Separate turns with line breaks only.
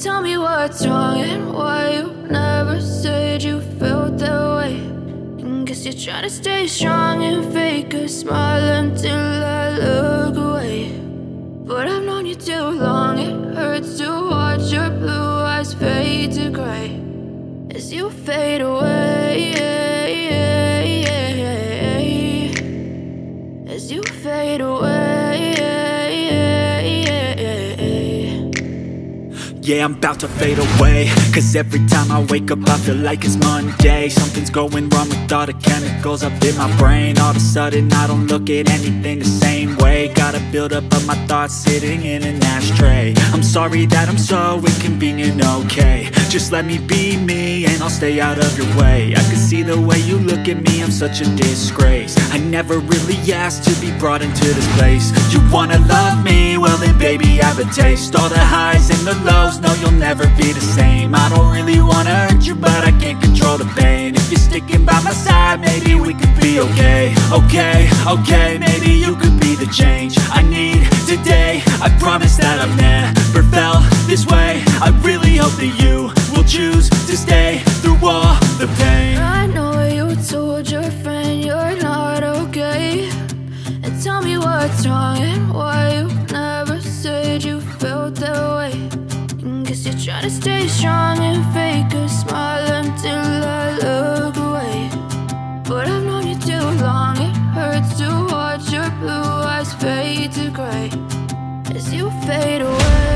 Tell me what's wrong and why you never said you felt that way. And guess you're trying to stay strong and fake a smile until I look away. But I've known you too long, it hurts to watch your blue eyes fade to gray as you fade away, as you fade away.
Yeah, I'm about to fade away, cause every time I wake up I feel like it's Monday. Something's going wrong with all the chemicals up in my brain. All of a sudden I don't look at anything the same way. Got a buildup of my thoughts sitting in an ashtray. I'm sorry that I'm so inconvenient, okay. Just let me be me and I'll stay out of your way. I can see the way you look at me, I'm such a disgrace. I never really asked to be brought into this place. You wanna love me? Well then baby I have a taste. All the highs and the lows, no, you'll never be the same. I don't really wanna hurt you, but I can't control the pain. If you're sticking by my side, maybe we could be okay. Okay, maybe you could be the change I need today. I promise that I've never felt this way. I really hope that you will choose to stay through all the pain.
I know you told your friend you're not okay, and tell me what's wrong and why you never said you felt that way. Guess you're trying to stay strong and fake a smile until I look away. But I've known you too long, it hurts to watch your blue eyes fade to gray as you fade away.